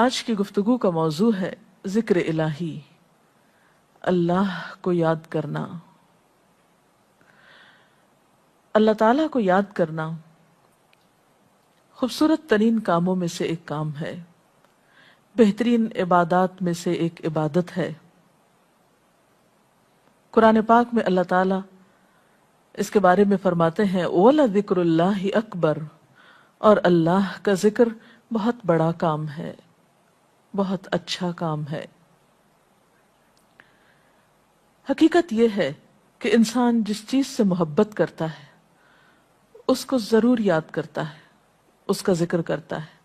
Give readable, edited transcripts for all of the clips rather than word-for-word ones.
آج کی گفتگو کا موضوع ہے ذکر الہی، اللہ کو یاد کرنا۔ اللہ تعالیٰ کو یاد کرنا خوبصورت ترین کاموں میں سے ایک کام ہے، بہترین عبادات میں سے ایک عبادت ہے۔ قرآن پاک میں اللہ تعالیٰ اس کے بارے میں فرماتے ہیں وَلَذِكْرُ اللَّهِ اکبر، اور اللہ کا ذکر بہت بڑا کام ہے، بہت اچھا کام ہے۔ حقیقت یہ ہے کہ انسان جس چیز سے محبت کرتا ہے اس کو ضرور یاد کرتا ہے، اس کا ذکر کرتا ہے،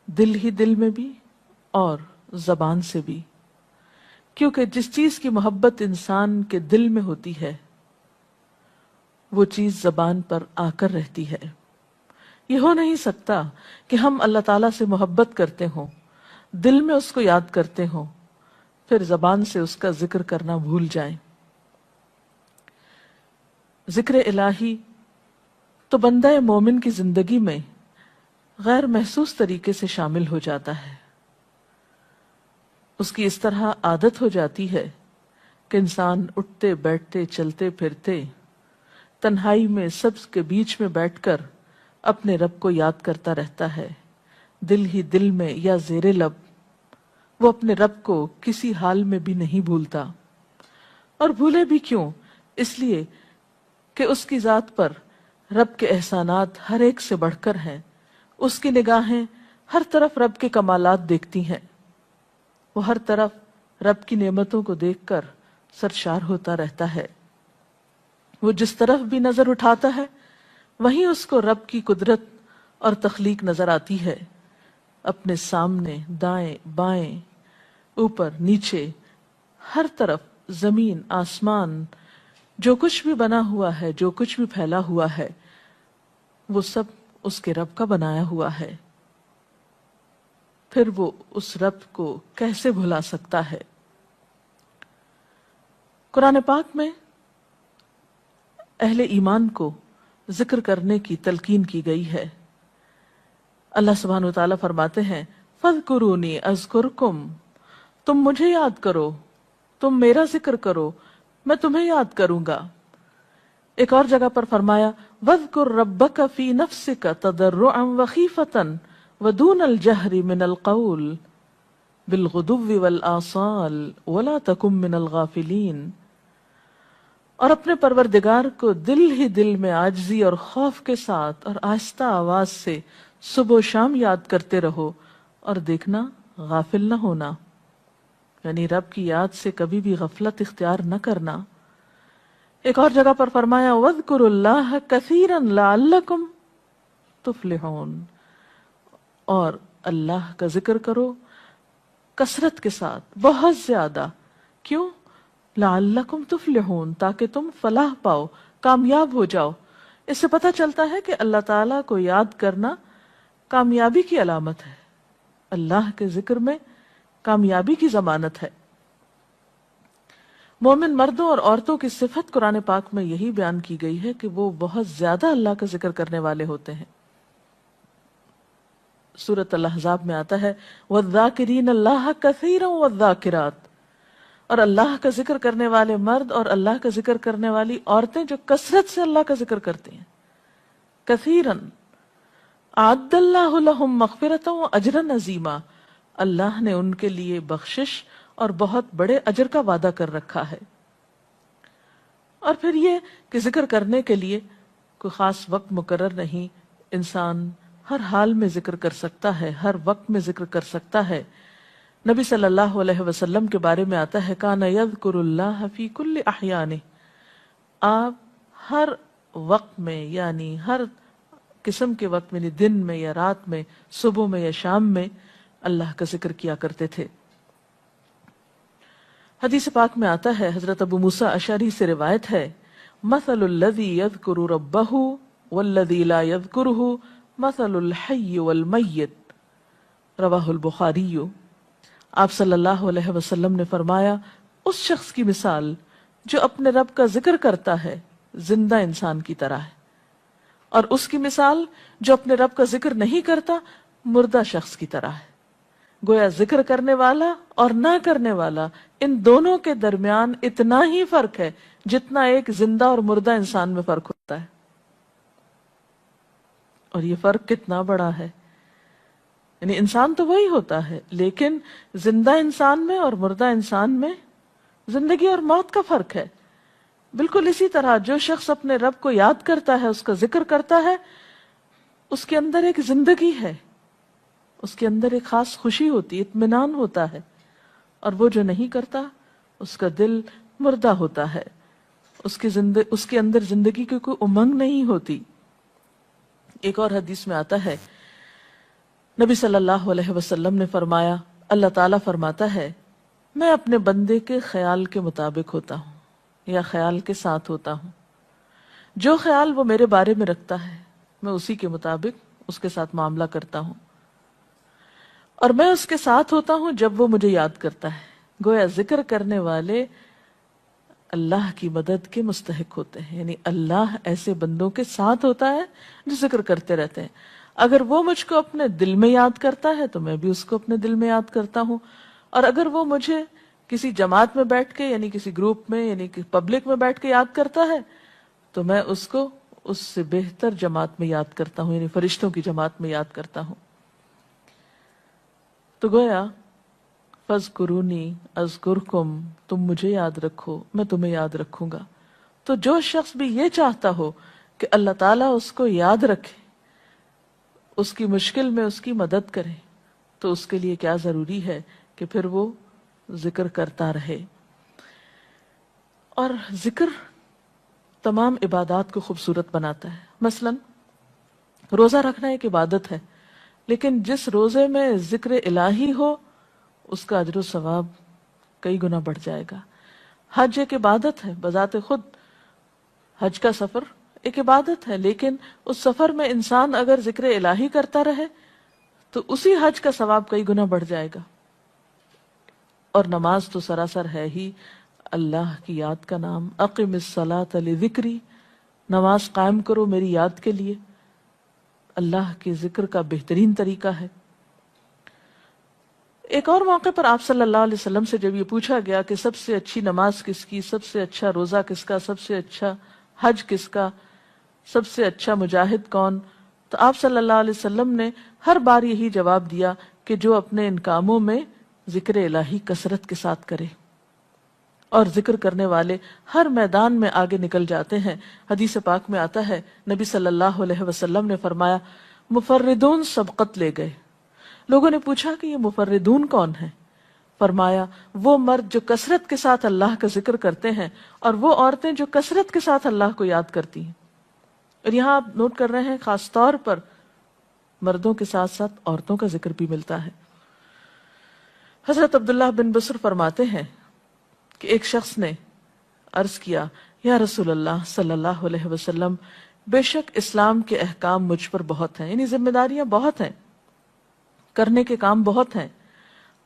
دل ہی دل میں بھی اور زبان سے بھی، کیونکہ جس چیز کی محبت انسان کے دل میں ہوتی ہے وہ چیز زبان پر آ کر رہتی ہے۔ یہ ہو نہیں سکتا کہ ہم اللہ تعالیٰ سے محبت کرتے ہوں، دل میں اس کو یاد کرتے ہوں، پھر زبان سے اس کا ذکر کرنا بھول جائیں۔ ذکر الہی تو بندہ مومن کی زندگی میں غیر محسوس طریقے سے شامل ہو جاتا ہے۔ اس کی اس طرح عادت ہو جاتی ہے کہ انسان اٹھتے بیٹھتے چلتے پھرتے تنہائی میں سب کے بیچ میں بیٹھ کر اپنے رب کو یاد کرتا رہتا ہے، دل ہی دل میں یا زیر لب۔ وہ اپنے رب کو کسی حال میں بھی نہیں بھولتا، اور بھولے بھی کیوں؟ اس لیے کہ اس کی ذات پر رب کے احسانات ہر ایک سے بڑھ کر ہیں، اس کی نگاہیں ہر طرف رب کے کمالات دیکھتی ہیں، وہ ہر طرف رب کی نعمتوں کو دیکھ کر سرشار ہوتا رہتا ہے۔ وہ جس طرف بھی نظر اٹھاتا ہے وہیں اس کو رب کی قدرت اور تخلیق نظر آتی ہے، اپنے سامنے، دائیں بائیں، اوپر نیچے، ہر طرف زمین آسمان، جو کچھ بھی بنا ہوا ہے، جو کچھ بھی پھیلا ہوا ہے، وہ سب اس کے رب کا بنایا ہوا ہے۔ پھر وہ اس رب کو کیسے بھلا سکتا ہے؟ قرآن پاک میں اہل ایمان کو ذکر کرنے کی تلقین کی گئی ہے۔ اللہ سبحانہ وتعالیٰ فرماتے ہیں فَاذْكُرُونِي أَذْكُرْكُمْ، تم مجھے یاد کرو، تم میرا ذکر کرو، میں تمہیں یاد کروں گا۔ ایک اور جگہ پر فرمایا وَاذْكُرْ رَبَّكَ فِي نَفْسِكَ تَضَرُّعًا وَخِيفَةً وَدُونَ الْجَهْرِ مِنَ الْقَوْلِ بِالْغُدُوِّ وَالْآصَالِ وَلَا تَكُن مِّنَ الْغَافِلِينَ، اور اپنے پروردگار کو دل ہی دل میں عاجزی اور خوف کے ساتھ اور آہستہ آواز سے صبح و شام یاد کرتے رہو، اور دیکھنا غافل نہ ہونا، یعنی رب کی یاد سے کبھی بھی غفلت اختیار نہ کرنا۔ ایک اور جگہ پر فرمایا وَاذْكُرُوا اللَّهَ كَثِيرًا لَعَلَّكُمْ تُفْلِحُونَ، اور اللہ کا ذکر کرو کثرت کے ساتھ، بہت زیادہ۔ کیوں؟ لعلکم تفلحون، تاکہ تم فلاح پاؤ، کامیاب ہو جاؤ۔ اس سے پتہ چلتا ہے کہ اللہ تعالیٰ کو یاد کرنا کامیابی کی علامت ہے، اللہ کے ذکر میں کامیابی کی ضمانت ہے۔ مومن مردوں اور عورتوں کی صفت قرآن پاک میں یہی بیان کی گئی ہے کہ وہ بہت زیادہ اللہ کا ذکر کرنے والے ہوتے ہیں۔ سورۃ الاحزاب میں آتا ہے وَالذَّاكِرِينَ اللَّهَ كَثِيرًا وَالذَّاكِرَاتِ، اور اللہ کا ذکر کرنے والے مرد اور اللہ کا ذکر کرنے والی عورتیں جو کثرت سے اللہ کا ذکر کرتی ہیں۔ کثیراً اعد اللہ لہم مغفرۃ واجرا عظیما، اللہ نے ان کے لیے بخشش اور بہت بڑے اجر کا وعدہ کر رکھا ہے۔ اور پھر یہ کہ ذکر کرنے کے لیے کوئی خاص وقت مقرر نہیں، انسان ہر حال میں ذکر کر سکتا ہے، ہر وقت میں ذکر کر سکتا ہے۔ نبی صلی اللہ علیہ وسلم کے بارے میں آتا ہے کان یذکر اللہ فی کل احیانہ، آپ ہر وقت میں، یعنی ہر قسم کے وقت میں، یعنی دن میں یا رات میں، صبح میں یا شام میں اللہ کا ذکر کیا کرتے تھے۔ حدیث پاک میں آتا ہے، حضرت ابو موسیٰ اشعری سے روایت ہے مثل الذی یذکر ربہ والذی لا یذکرہ مثل الحی والمیت، رواہ البخاری۔ آپ صلی اللہ علیہ وسلم نے فرمایا اس شخص کی مثال جو اپنے رب کا ذکر کرتا ہے زندہ انسان کی طرح ہے، اور اس کی مثال جو اپنے رب کا ذکر نہیں کرتا مردہ شخص کی طرح ہے۔ گویا ذکر کرنے والا اور نہ کرنے والا، ان دونوں کے درمیان اتنا ہی فرق ہے جتنا ایک زندہ اور مردہ انسان میں فرق ہوتا ہے. اور یہ فرق کتنا بڑا ہے. یعنی انسان تو وہی ہوتا ہے، لیکن زندہ انسان میں اور مردہ انسان میں زندگی اور موت کا فرق ہے. بالکل اسی طرح جو شخص اپنے رب کو یاد کرتا ہے، اس کا ذکر کرتا ہے، اس کے اندر ایک زندگی ہے، اس کے اندر ایک خاص خوشی ہوتی ہے، اطمینان ہوتا ہے. اور وہ جو نہیں کرتا، اس کا دل مردہ ہوتا ہے، اس کے اندر زندگی کی کوئی امنگ نہیں ہوتی. ایک اور حدیث میں آتا ہے، نبی صلی اللہ علیہ وسلم نے فرمایا، اللہ تعالیٰ فرماتا ہے، میں اپنے بندے کے خیال کے مطابق ہوتا ہوں یا خیال کے ساتھ ہوتا ہوں. جو خیال وہ میرے بارے میں رکھتا ہے میں اسی کے مطابق اس کے ساتھ معاملہ کرتا ہوں، اور میں اس کے ساتھ ہوتا ہوں جب وہ مجھے یاد کرتا ہے. گویا ذکر کرنے والے اللہ کی مدد کے مستحق ہوتے ہیں. یعنی اللہ ایسے بندوں کے ساتھ ہوتا ہے جو ذکر کرتے رہتے ہیں. اگر وہ مجھ کو اپنے دل میں یاد کرتا ہے تو میں بھی اس کو اپنے دل میں یاد کرتا ہوں، اور اگر وہ مجھے کسی جماعت میں بیٹھ کے یعنی کسی گروپ میں یعنی پبلک میں بیٹھ کے یاد کرتا ہے تو میں اس کو اس سے بہتر جماعت میں یاد کرتا ہوں، یعنی فرشتوں کی جماعت میں یاد کرتا ہوں. تو گویا فَاذْكُرُونِي أَذْكُرْكُمْ، تم مجھے یاد رکھو میں تمہیں یاد رکھوں گا. تو جو شخص بھی یہ چاہتا ہو کہ اللہ تعالیٰ اس کو یاد رکھے، اس کی مشکل میں اس کی مدد کرے، تو اس کے لیے کیا ضروری ہے کہ پھر وہ ذکر کرتا رہے. اور ذکر تمام عبادات کو خوبصورت بناتا ہے. مثلا روزہ رکھنا ایک عبادت ہے، لیکن جس روزے میں ذکر الہی ہو اس کا اجر و ثواب کئی گنا بڑھ جائے گا. حج ایک عبادت ہے بذات خود، حج کا سفر ایک عبادت ہے، لیکن اس سفر میں انسان اگر ذکر الہی کرتا رہے تو اسی حج کا ثواب کئی گنا بڑھ جائے گا. اور نماز تو سراسر ہے ہی اللہ کی یاد کا نام. اقم الصلاۃ لذکری، نماز قائم کرو میری یاد کے لیے. اللہ کے ذکر کا بہترین طریقہ ہے. ایک اور موقع پر آپ صلی اللہ علیہ وسلم سے جب یہ پوچھا گیا کہ سب سے اچھی نماز کس کی، سب سے اچھا روزہ کس کا، سب سے اچھا حج کس کا، سب سے اچھا مجاہد کون، تو آپ صلی اللہ علیہ وسلم نے ہر بار یہی جواب دیا کہ جو اپنے ان کاموں میں ذکر الہی کثرت کے ساتھ کرے. اور ذکر کرنے والے ہر میدان میں آگے نکل جاتے ہیں. حدیث پاک میں آتا ہے نبی صلی اللہ علیہ وسلم نے فرمایا، مفردون سبقت لے گئے. لوگوں نے پوچھا کہ یہ مفردون کون ہیں؟ فرمایا وہ مرد جو کثرت کے ساتھ اللہ کا ذکر کرتے ہیں، اور وہ عورتیں جو کثرت کے ساتھ اللہ کو یاد کرتی ہیں. اور یہاں آپ نوٹ کر رہے ہیں خاص طور پر مردوں کے ساتھ ساتھ عورتوں کا ذکر بھی ملتا ہے. حضرت عبداللہ بن بصر فرماتے ہیں کہ ایک شخص نے عرض کیا، یا رسول اللہ صلی اللہ علیہ وسلم، بے شک اسلام کے احکام مجھ پر بہت ہیں، یعنی ذمہ داریاں بہت ہیں، کرنے کے کام بہت ہیں.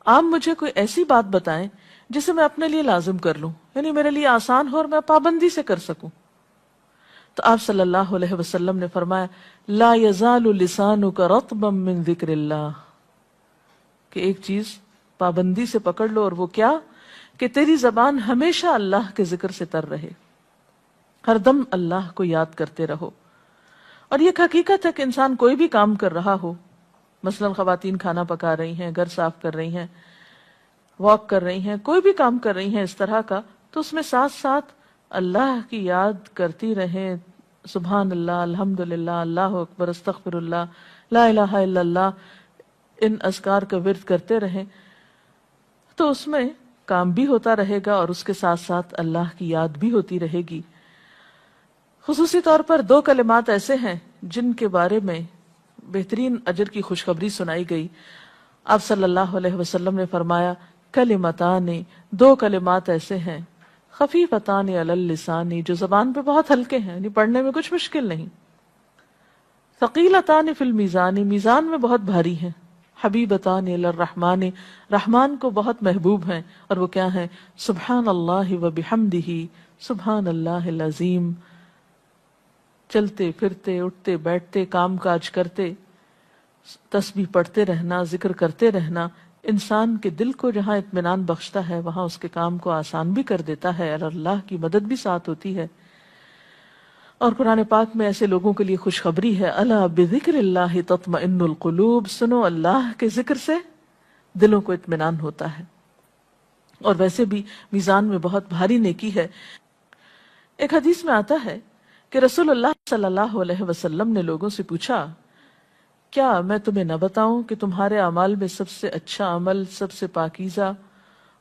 آپ مجھے کوئی ایسی بات بتائیں جسے میں اپنے لیے لازم کر لوں، یعنی میرے لیے آسان ہو اور میں پابندی سے کر سکوں. تو آپ صلی اللہ علیہ وسلم نے فرمایا، لا یزال لسانک رطبا من ذکر اللہ، کہ ایک چیز پابندی سے پکڑ لو، اور وہ کیا کہ تیری زبان ہمیشہ اللہ کے ذکر سے تر رہے، ہر دم اللہ کو یاد کرتے رہو. اور یہ ایک حقیقت ہے کہ انسان کوئی بھی کام کر رہا ہو، مثلا خواتین کھانا پکا رہی ہیں، گھر صاف کر رہی ہیں، واک کر رہی ہیں، کوئی بھی کام کر رہی ہیں اس طرح کا، تو اس میں ساتھ ساتھ اللہ کی یاد کرتی رہیں. سبحان اللہ، الحمدللہ، اللہ اکبر، استغفر اللہ، لا الہ الا اللہ، ان اذکار کا ورد کرتے رہیں، تو اس میں کام بھی ہوتا رہے گا اور اس کے ساتھ ساتھ اللہ کی یاد بھی ہوتی رہے گی. خصوصی طور پر دو کلمات ایسے ہیں جن کے بارے میں بہترین اجر کی خوشخبری سنائی گئی. آپ صلی اللہ علیہ وسلم نے فرمایا، کلمتان، دو کلمات ایسے ہیں، خفیفتان علی اللسان، جو زبان پہ بہت ہلکے ہیں، یعنی پڑھنے میں کچھ مشکل نہیں، ثقیلتان فی المیزان، میزان میں بہت بھاری ہیں، حبیبتان الی الرحمن، رحمان کو بہت محبوب ہیں. اور وہ کیا ہیں؟ سبحان اللہ و بحمدہ، سبحان اللہ العظیم. چلتے پھرتے، اٹھتے بیٹھتے، کام کاج کرتے، تسبیح پڑھتے رہنا، ذکر کرتے رہنا، انسان کے دل کو جہاں اطمینان بخشتا ہے وہاں اس کے کام کو آسان بھی کر دیتا ہے اور اللہ کی مدد بھی ساتھ ہوتی ہے. اور قرآن پاک میں ایسے لوگوں کے لیے خوشخبری ہے، الا بذکر اللہ تطمئن القلوب، سنو اللہ کے ذکر سے دلوں کو اطمینان ہوتا ہے. اور ویسے بھی میزان میں بہت بھاری نیکی ہے. ایک حدیث میں آتا ہے کہ رسول اللہ صلی اللہ علیہ وسلم نے لوگوں سے پوچھا، کیا میں تمہیں نہ بتاؤں کہ تمہارے اعمال میں سب سے اچھا عمل، سب سے پاکیزہ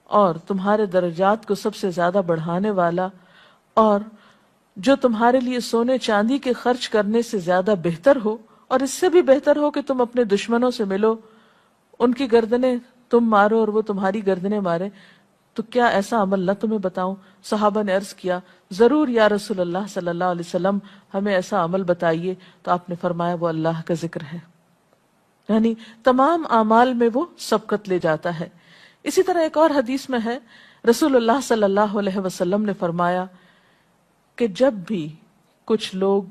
اور تمہارے درجات کو سب سے زیادہ بڑھانے والا، اور جو تمہارے لیے سونے چاندی کے خرچ کرنے سے زیادہ بہتر ہو، اور اس سے بھی بہتر ہو کہ تم اپنے دشمنوں سے ملو، ان کی گردنیں تم مارو اور وہ تمہاری گردنیں مارے، تو کیا ایسا عمل نہ تمہیں بتاؤں؟ صحابہ نے عرض کیا، ضرور یا رسول اللہ صلی اللہ علیہ وسلم، ہمیں ایسا عمل بتائیے. تو آپ نے فرمایا وہ اللہ کا ذکر ہے. یعنی تمام اعمال میں وہ سبقت لے جاتا ہے. اسی طرح ایک اور حدیث میں ہے، رسول اللہ صلی اللہ علیہ وسلم نے فرمایا کہ جب بھی کچھ لوگ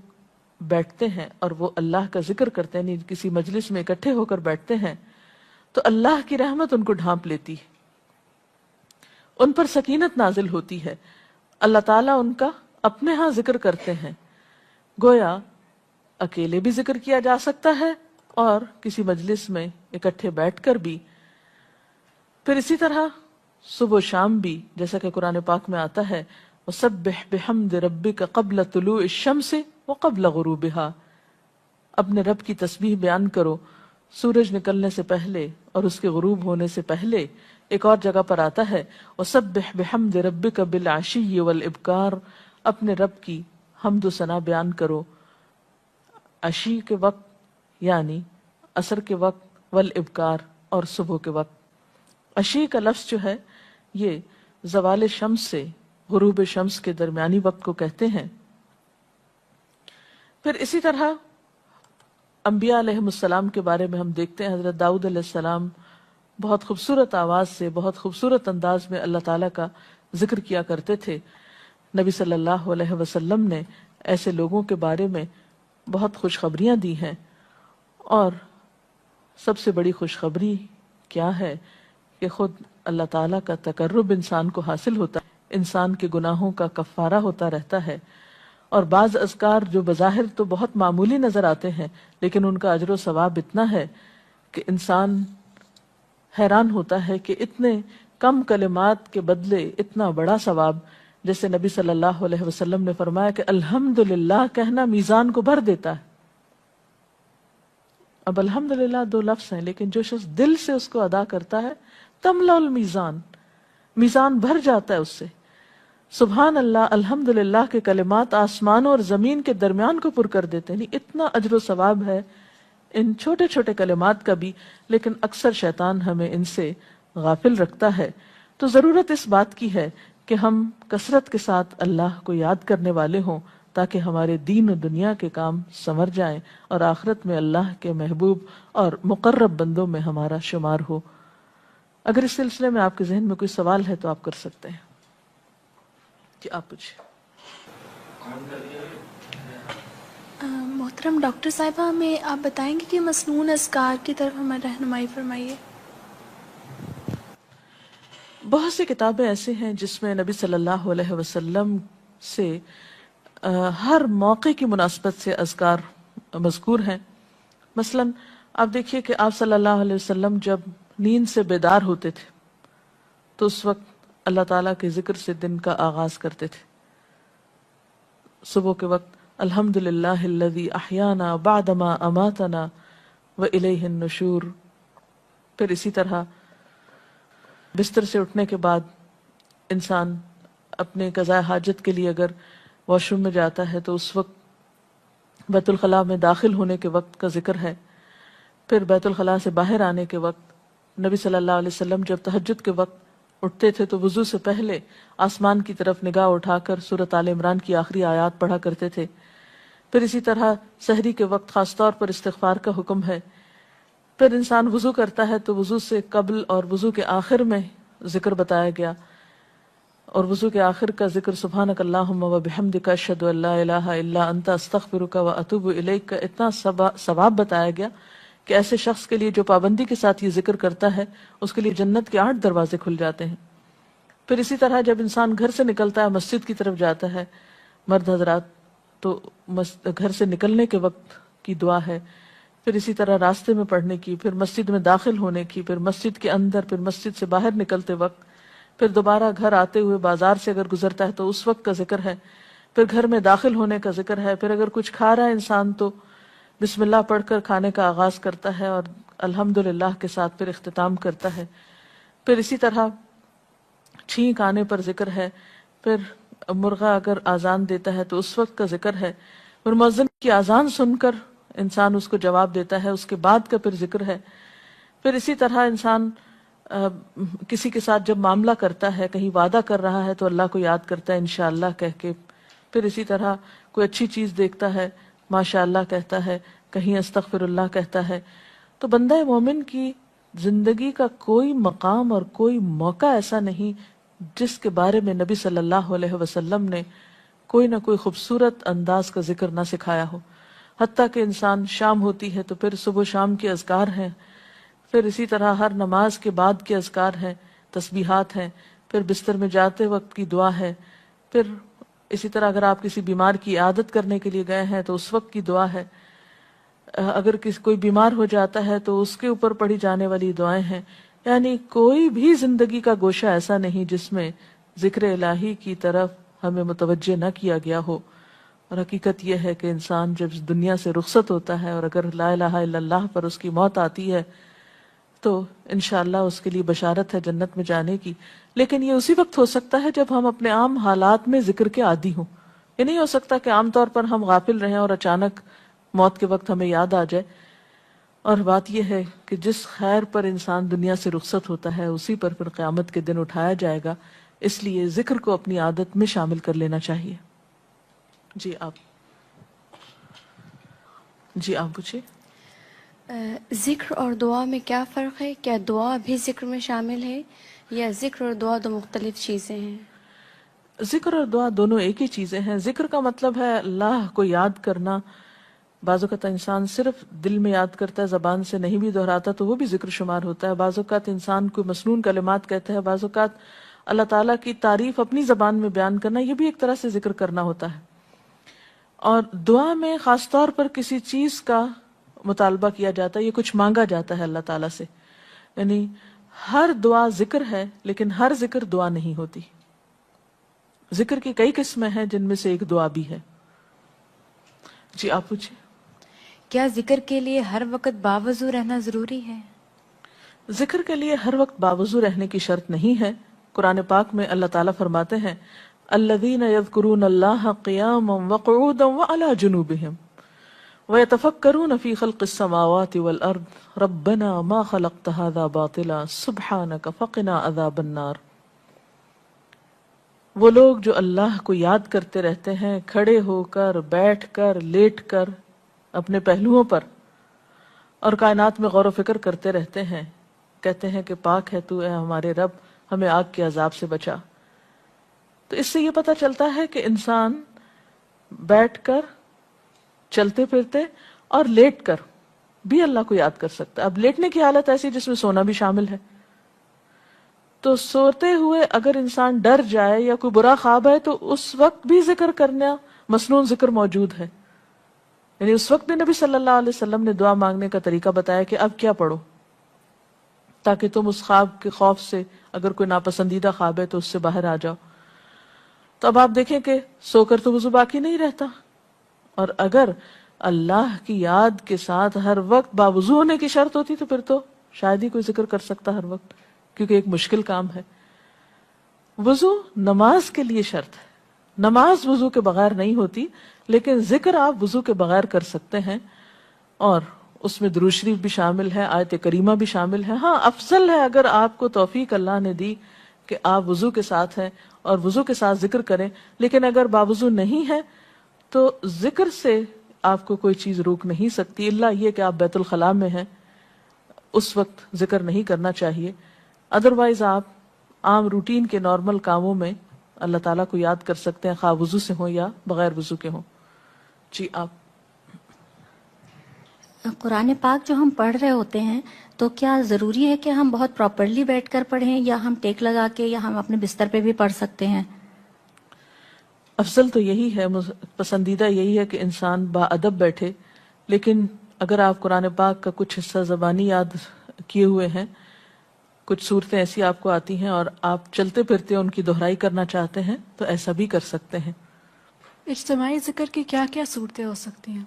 بیٹھتے ہیں اور وہ اللہ کا ذکر کرتے ہیں، یعنی کسی مجلس میں اکٹھے ہو کر بیٹھتے ہیں، تو اللہ کی رحمت ان کو ڈھانپ لیتی ہے، ان پر سکینت نازل ہوتی ہے. اللہ تعالیٰ ان کا اپنے ہاں ذکر کرتے ہیں. گویا اکیلے بھی ذکر کیا جا سکتا ہے اور کسی مجلس میں اکٹھے بیٹھ کر بھی. پھر اسی طرح صبح و شام بھی، جیسا کہ قرآن پاک میں آتا ہے، وَسَبِّحْ بِحَمْدِ رَبِّكَ قَبْلَ طُلُوعِ الشَّمْسِ وَقَبْلَ غُرُوبِهَا، اپنے رب کی تسبیح بیان کرو سورج نکلنے سے پہلے اور اس کے غروب ہونے سے پہلے. ایک اور جگہ پر آتا ہے وَسَبِّحْ بِحَمْدِ رَبِّكَ بِالْعَشِيِّ وَالْإِبْكَارِ، اپنے رب کی حمد و ثنا بیان کرو عشی کے وقت یعنی عصر کے وقت، والابکار اور صبح کے وقت. عشی کا لفظ جو ہے یہ زوال شمس سے غروب شمس کے درمیانی وقت کو کہتے ہیں. پھر اسی طرح انبیاء علیہ السلام کے بارے میں ہم دیکھتے ہیں، حضرت داؤد علیہ السلام بہت خوبصورت آواز سے، بہت خوبصورت انداز میں اللہ تعالیٰ کا ذکر کیا کرتے تھے. نبی صلی اللہ علیہ وسلم نے ایسے لوگوں کے بارے میں بہت خوشخبریاں دی ہیں. اور سب سے بڑی خوشخبری کیا ہے کہ خود اللہ تعالیٰ کا تقرب انسان کو حاصل ہوتا ہے، انسان کے گناہوں کا کفارہ ہوتا رہتا ہے. اور بعض اذکار جو بظاہر تو بہت معمولی نظر آتے ہیں لیکن ان کا اجر و ثواب اتنا ہے کہ انسان حیران ہوتا ہے کہ اتنے کم کلمات کے بدلے اتنا بڑا ثواب. جیسے نبی صلی اللہ علیہ وسلم نے فرمایا کہ الحمدللہ کہنا میزان کو بھر دیتا ہے. اب الحمدللہ دو لفظ ہیں لیکن جو شخص دل سے اس کو ادا کرتا ہے تملا المیزان، میزان بھر جاتا ہے اس سے. سبحان اللہ، الحمدللہ کے کلمات آسمانوں اور زمین کے درمیان کو پر کر دیتے ہیں. اتنا اجر و ثواب ہے ان چھوٹے چھوٹے کلمات کا بھی، لیکن اکثر شیطان ہمیں ان سے غافل رکھتا ہے. تو ضرورت اس بات کی ہے کہ ہم کثرت کے ساتھ اللہ کو یاد کرنے والے ہوں تاکہ ہمارے دین و دنیا کے کام سنور جائیں اور آخرت میں اللہ کے محبوب اور مقرب بندوں میں ہمارا شمار ہو. اگر اس سلسلے میں آپ کے ذہن میں کوئی سوال ہے تو آپ کر سکتے ہیں. جی آپ پوچھیں. محترم ڈاکٹر صاحبہ، ہمیں آپ بتائیں گے کہ مسنون اذکار کی طرف ہمیں رہنمائی فرمائیے. بہت سی کتابیں ایسے ہیں جس میں نبی صلی اللہ علیہ وسلم سے ہر موقع کی مناسبت سے اذکار مذکور ہیں. مثلا آپ دیکھیے کہ آپ صلی اللہ علیہ وسلم جب نیند سے بیدار ہوتے تھے تو اس وقت اللہ تعالیٰ کے ذکر سے دن کا آغاز کرتے تھے. صبح کے وقت الحمدللہ الذی احیانا بعدما اماتنا والیہ النشور. پھر اسی طرح بستر سے اٹھنے کے بعد انسان اپنے قضاء حاجت کے لیے اگر واش روم میں جاتا ہے تو اس وقت بیت الخلاء میں داخل ہونے کے وقت کا ذکر ہے. پھر بیت الخلاء سے باہر آنے کے وقت نبی صلی اللہ علیہ وسلم جب تہجد کے وقت اٹھتے تھے تو وضو سے پہلے آسمان کی طرف نگاہ اٹھا کر سورۃ آل عمران کی آخری آیات پڑھا کرتے تھے. پھر اسی طرح سحری کے وقت خاص طور پر استغفار کا حکم ہے. پھر انسان وضو کرتا ہے تو وضو سے قبل اور وضو کے آخر میں ذکر بتایا گیا، اور وضو کے آخر کا ذکر سبحانک اللہم و بحمدک اشہد ان لا الہ الا انت استغفرک و اتوب الیک کا اتنا ثواب بتایا گیا کہ ایسے شخص کے لیے جو پابندی کے ساتھ یہ ذکر کرتا ہے اس کے لیے جنت کے 8 دروازے کھل جاتے ہیں۔ پھر اسی طرح جب انسان گھر سے نکلتا ہے مسجد کی طرف جاتا ہے مرد حضرات، تو گھر سے نکلنے کے وقت کی دعا ہے، پھر اسی طرح راستے میں پڑھنے کی، پھر مسجد میں داخل ہونے کی، پھر مسجد کے اندر، پھر مسجد سے باہر نکلتے وقت، پھر دوبارہ گھر آتے ہوئے بازار سے اگر گزرتا ہے تو اس وقت کا ذکر ہے، پھر گھر میں داخل ہونے کا ذکر ہے، پھر اگر کچھ کھا رہا ہے انسان تو بسم اللہ پڑھ کر کھانے کا آغاز کرتا ہے اور الحمدللہ کے ساتھ پھر اختتام کرتا ہے، پھر اسی طرح چھینک آنے پر ذکر ہے، پھر مرغا اگر آزان دیتا ہے تو اس وقت کا ذکر ہے، پھر مؤذن کی آزان سن کر انسان اس کو جواب دیتا ہے، اس کے بعد کا پھر ذکر ہے، پھر اسی طرح انسان کسی کے ساتھ جب معاملہ کرتا ہے، کہیں وعدہ کر رہا ہے تو اللہ کو یاد کرتا ہے انشاءاللہ کہہ کے، پھر اسی طرح کوئی اچھی چیز دیکھتا ہے ماشاءاللہ کہتا ہے، کہیں استغفر اللہ کہتا ہے۔ تو بندہ مومن کی زندگی کا کوئی مقام اور کوئی موقع ایسا نہیں جس کے بارے میں نبی صلی اللہ علیہ وسلم نے کوئی نہ کوئی خوبصورت انداز کا ذکر نہ سکھایا ہو۔ حتیٰ کہ انسان شام ہوتی ہے تو پھر صبح و شام کے اذکار ہیں، پھر اسی طرح ہر نماز کے بعد کے اذکار ہیں، تسبیحات ہیں، پھر بستر میں جاتے وقت کی دعا ہے، پھر اسی طرح اگر آپ کسی بیمار کی عیادت کرنے کے لیے گئے ہیں تو اس وقت کی دعا ہے، اگر کوئی بیمار ہو جاتا ہے تو اس کے اوپر پڑھی جانے والی دعائیں ہیں۔ یعنی کوئی بھی زندگی کا گوشہ ایسا نہیں جس میں ذکر الہی کی طرف ہمیں متوجہ نہ کیا گیا ہو۔ اور حقیقت یہ ہے کہ انسان جب اس دنیا سے رخصت ہوتا ہے اور اگر لا الہ الا اللہ پر اس کی موت آتی ہے تو انشاءاللہ اس کے لیے بشارت ہے جنت میں جانے کی، لیکن یہ اسی وقت ہو سکتا ہے جب ہم اپنے عام حالات میں ذکر کے عادی ہوں۔ یہ نہیں ہو سکتا کہ عام طور پر ہم غافل رہیں اور اچانک موت کے وقت ہمیں یاد آ جائے۔ اور بات یہ ہے کہ جس خیر پر انسان دنیا سے رخصت ہوتا ہے اسی پر پھر قیامت کے دن اٹھایا جائے گا، اس لیے ذکر کو اپنی عادت میں شامل کر لینا چاہیے۔ جی آپ پوچھیے۔ ذکر اور دعا میں کیا فرق ہے؟ کیا دعا بھی ذکر میں شامل ہے یا ذکر اور دعا دو مختلف چیزیں ہیں؟ ذکر اور دعا دونوں ایک ہی چیزیں ہیں۔ ذکر کا مطلب ہے اللہ کو یاد کرنا۔ بعض اوقات انسان صرف دل میں یاد کرتا ہے، زبان سے نہیں بھی دہراتا تو وہ بھی ذکر شمار ہوتا ہے۔ بعض اوقات انسان کوئی مسنون کلمات کہتا ہے، بعض اوقات اللہ تعالیٰ کی تعریف اپنی زبان میں بیان کرنا، یہ بھی ایک طرح سے ذکر کرنا ہوتا ہے۔ اور دعا میں خاص طور پر کسی چیز کا مطالبہ کیا جاتا ہے، یہ کچھ مانگا جاتا ہے اللہ تعالیٰ سے۔ یعنی ہر دعا ذکر ہے لیکن ہر ذکر دعا نہیں ہوتی۔ ذکر کی کئی قسمیں ہیں جن میں سے ایک دعا بھی ہے۔ جی آپ پوچھیں۔ کیا ذکر کے لیے ہر وقت باوضو رہنا ضروری ہے؟ ذکر کے لیے ہر وقت باوضو رہنے کی شرط نہیں ہے۔ قرآن پاک میں اللہ تعالیٰ فرماتے ہیں الذین یذکرون اللہ قیاما وقعودا وعلی جنوبہم ویتفکرون فی خلق السماوات والارض ربنا ما خلقت ھذا باطلا سبحانک فقنا عذاب النار۔ وہ لوگ جو اللہ کو یاد کرتے رہتے ہیں کھڑے ہو کر، بیٹھ کر، لیٹ کر، اپنے پہلوؤں پر، اور کائنات میں غور و فکر کرتے رہتے ہیں، کہتے ہیں کہ پاک ہے تو اے ہمارے رب، ہمیں آگ کے عذاب سے بچا۔ تو اس سے یہ پتہ چلتا ہے کہ انسان بیٹھ کر، چلتے پھرتے اور لیٹ کر بھی اللہ کو یاد کر سکتا ہے۔ اب لیٹنے کی حالت ایسی جس میں سونا بھی شامل ہے، تو سوتے ہوئے اگر انسان ڈر جائے یا کوئی برا خواب ہے تو اس وقت بھی ذکر کرنا، مسنون ذکر موجود ہے۔ یعنی اس وقت بھی نبی صلی اللہ علیہ وسلم نے دعا مانگنے کا طریقہ بتایا کہ اب کیا پڑھو، تاکہ تم اس خواب کے خوف سے، اگر کوئی ناپسندیدہ خواب ہے تو اس سے باہر آ جاؤ۔ تو اب آپ دیکھیں کہ سو کر تو وضو باقی نہیں رہتا، اور اگر اللہ کی یاد کے ساتھ ہر وقت باوضو ہونے کی شرط ہوتی تو پھر تو شاید ہی کوئی ذکر کر سکتا ہر وقت، کیونکہ ایک مشکل کام ہے۔ وضو نماز کے لیے شرط ہے، نماز وضو کے بغیر نہیں ہوتی، لیکن ذکر آپ وضو کے بغیر کر سکتے ہیں، اور اس میں درود شریف بھی شامل ہے، آیت کریمہ بھی شامل ہے۔ ہاں افضل ہے اگر آپ کو توفیق اللہ نے دی کہ آپ وضو کے ساتھ ہیں اور وضو کے ساتھ ذکر کریں، لیکن اگر باوضو نہیں ہے تو ذکر سے آپ کو کوئی چیز روک نہیں سکتی، الا یہ کہ آپ بیت الخلاء میں ہیں، اس وقت ذکر نہیں کرنا چاہیے۔ ادروائز آپ عام روٹین کے نارمل کاموں میں اللہ تعالیٰ کو یاد کر سکتے ہیں، خواہ وضو سے ہوں یا بغیر وضو کے ہوں۔ جی آپ۔ قرآن پاک جو ہم پڑھ رہے ہوتے ہیں تو کیا ضروری ہے کہ ہم بہت پراپرلی بیٹھ کر پڑھیں یا ہم ٹیک لگا کے یا ہم اپنے بستر پہ بھی پڑھ سکتے ہیں؟ افضل تو یہی ہے، پسندیدہ یہی ہے کہ انسان با ادب بیٹھے، لیکن اگر آپ قرآن پاک کا کچھ حصہ زبانی یاد کیے ہوئے ہیں، کچھ صورتیں ایسی آپ کو آتی ہیں اور آپ چلتے پھرتے ان کی دہرائی کرنا چاہتے ہیں تو ایسا بھی کر سکتے ہیں۔ اجتماعی ذکر کی کیا کیا صورتیں ہو سکتی ہیں؟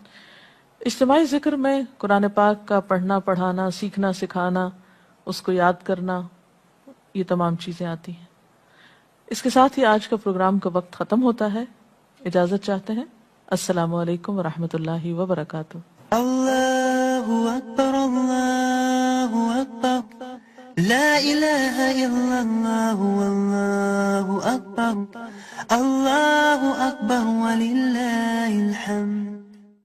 اجتماعی ذکر میں قرآن پاک کا پڑھنا، پڑھانا، سیکھنا، سکھانا، اس کو یاد کرنا، یہ تمام چیزیں آتی ہیں۔ اس کے ساتھ ہی آج کا پروگرام کا وقت ختم ہوتا ہے، اجازت چاہتے ہیں۔ السلام علیکم ورحمۃ اللہ وبرکاتہ۔ اللہ اکبر، اللہ اکبر، لا الہ الا اللہ، اللہ اکبر، اللہ اکبر وللہ الحمد۔